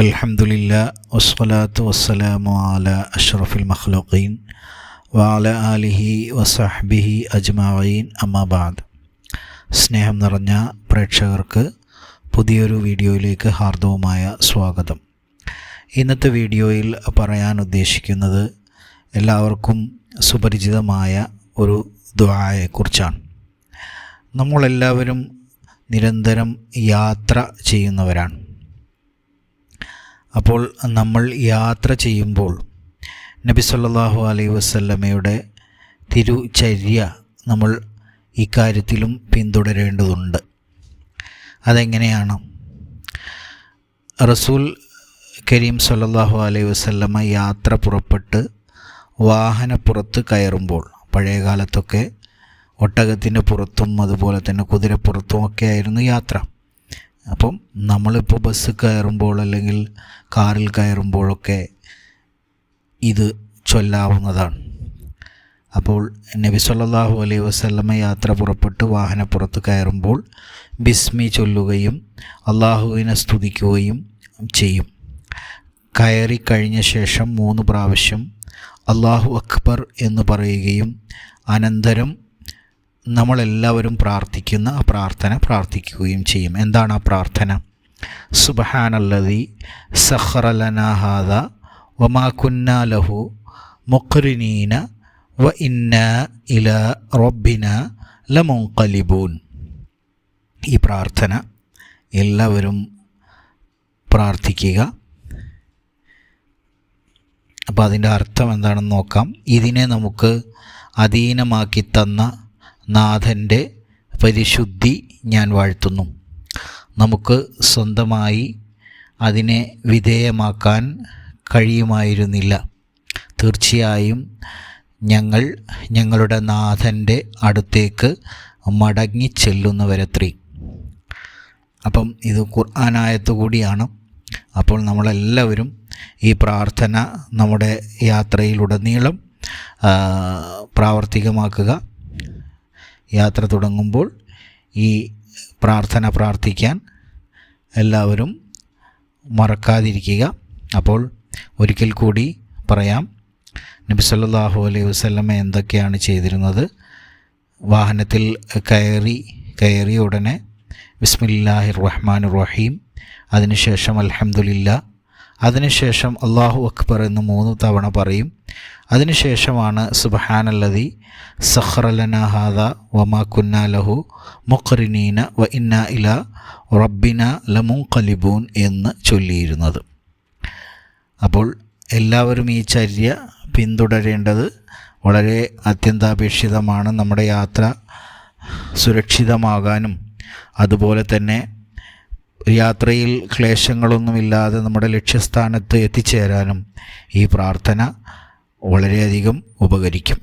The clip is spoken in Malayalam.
അൽഹംദുലില്ലാ വസ്സലാത്തു വസ്സലാമു അലാ അഷ്റഫിൽ മഖ്ലൂഖീൻ വഅലാ ആലിഹി വസഹ്ബിഹി അജ്മഈൻ അമ്മാ ബഅദ്. സ്നേഹം നിറഞ്ഞ പ്രേക്ഷകർക്ക് പുതിയൊരു വീഡിയോയിലേക്ക് ഹാർദവമായ സ്വാഗതം. ഇന്നത്തെ വീഡിയോയിൽ പറയാൻ ഉദ്ദേശിക്കുന്നത് എല്ലാവർക്കും സുപരിചിതമായ ഒരു ദുആയെക്കുറിച്ചാണ്. നമ്മളെല്ലാവരും നിരന്തരം യാത്ര ചെയ്യുന്നവരാണ്. അപ്പോൾ നമ്മൾ യാത്ര ചെയ്യുമ്പോൾ നബി സല്ലല്ലാഹു അലൈഹി വസല്ലമയുടെ തിരുചര്യ നമ്മൾ ഇക്കാര്യത്തിലും പിന്തുടരേണ്ടതുണ്ട്. അതെങ്ങനെയാണ്? റസൂൽ കരീം സല്ലല്ലാഹു അലൈഹി വസല്ലമ യാത്ര പുറപ്പെട്ട് വാഹനപ്പുറത്ത് കയറുമ്പോൾ, പഴയ കാലത്തൊക്കെ ഒട്ടകത്തിൻ്റെ പുറത്തും അതുപോലെ തന്നെ കുതിരപ്പുറത്തും ഒക്കെ ആയിരുന്നു യാത്ര. അപ്പം നമ്മളിപ്പോൾ ബസ് കയറുമ്പോൾ അല്ലെങ്കിൽ കാറിൽ കയറുമ്പോഴൊക്കെ ഇത് ചൊല്ലാവുന്നതാണ്. അപ്പോൾ നബി സല്ലല്ലാഹു അലൈഹി വസല്ലമ യാത്ര പുറപ്പെട്ട് വാഹനപ്പുറത്ത് കയറുമ്പോൾ ബിസ്മി ചൊല്ലുകയും അള്ളാഹുവിനെ സ്തുതിക്കുകയും ചെയ്യും. കയറിക്കഴിഞ്ഞ ശേഷം 3 പ്രാവശ്യം അല്ലാഹു അക്ബർ എന്ന് പറയുകയും അനന്തരം നമ്മളെല്ലാവരും പ്രാർത്ഥിക്കുന്ന ആ പ്രാർത്ഥന പ്രാർത്ഥിക്കുകയും ചെയ്യും. എന്താണ് ആ പ്രാർത്ഥന? സുബ്ഹാനല്ലദീ സഖറ ലനാ ഹാദാ വമാ കുന്നാ ലഹു മുഖ്രിനീന വ ഇന്നാ ഇലാ റബ്ബിനാ ലമുൻഖലിബൂൻ. ഈ പ്രാർത്ഥന എല്ലാവരും പ്രാർത്ഥിക്കുക. അപ്പോൾ അതിൻ്റെ അർത്ഥം എന്താണെന്ന് നോക്കാം. ഇതിനെ നമുക്ക് അധീനമാക്കി തന്ന നാഥൻ്റെ പരിശുദ്ധി ഞാൻ വാഴ്ത്തുന്നു. നമുക്ക് സ്വന്തമായി അതിനെ വിധേയമാക്കാൻ കഴിയുമായിരുന്നില്ല. തീർച്ചയായും ഞങ്ങൾ ഞങ്ങളുടെ നാഥൻ്റെ അടുത്തേക്ക് മടങ്ങിച്ചെല്ലുന്നവരത്രേ. അപ്പം ഇത് ഖുർആനായത്ത് കൂടിയാണ്. അപ്പോൾ നമ്മളെല്ലാവരും ഈ പ്രാർത്ഥന നമ്മുടെ യാത്രയിലുടനീളം പ്രാവർത്തികമാക്കുക. യാത്ര തുടങ്ങുമ്പോൾ ഈ പ്രാർത്ഥന പ്രാർത്ഥിക്കാൻ എല്ലാവരും മറക്കാതിരിക്കുക. അപ്പോൾ ഒരിക്കൽ കൂടി പറയാം, നബി സല്ലല്ലാഹു അലൈഹി വസല്ലമ എന്തൊക്കെയാണ് ചെയ്തിരുന്നത്? വാഹനത്തിൽ കയറിയ ഉടനെ ബിസ്മില്ലാഹിർ റഹ്മാനിർ റഹീം, അതിനുശേഷം അൽഹംദുലില്ലാ, അതിനുശേഷം അല്ലാഹു അക്ബർ എന്ന് 3 തവണ പറയും. അതിനുശേഷമാണ് സുബ്ഹാനല്ലദീ സഖറ ലനാ ഹാദാ വമാ കുന്നാ ലഹു മുഖ്രിനീന വ ഇന്നാ ഇലാ റബ്ബിനാ ലമുൻഖലിബൂൻ എന്ന് ചൊല്ലിയിരുന്നത്. അപ്പോൾ എല്ലാവരും ഈ ചര്യ പിന്തുടരേണ്ടത് വളരെ അത്യന്താപേക്ഷിതമാണ്. നമ്മുടെ യാത്ര സുരക്ഷിതമാകാനും അതുപോലെ തന്നെ യാത്രയിൽ ക്ലേശങ്ങളൊന്നുമില്ലാതെ നമ്മുടെ ലക്ഷ്യസ്ഥാനത്ത് എത്തിച്ചേരാനും ഈ പ്രാർത്ഥന വളരെയധികം ഉപകരിക്കും.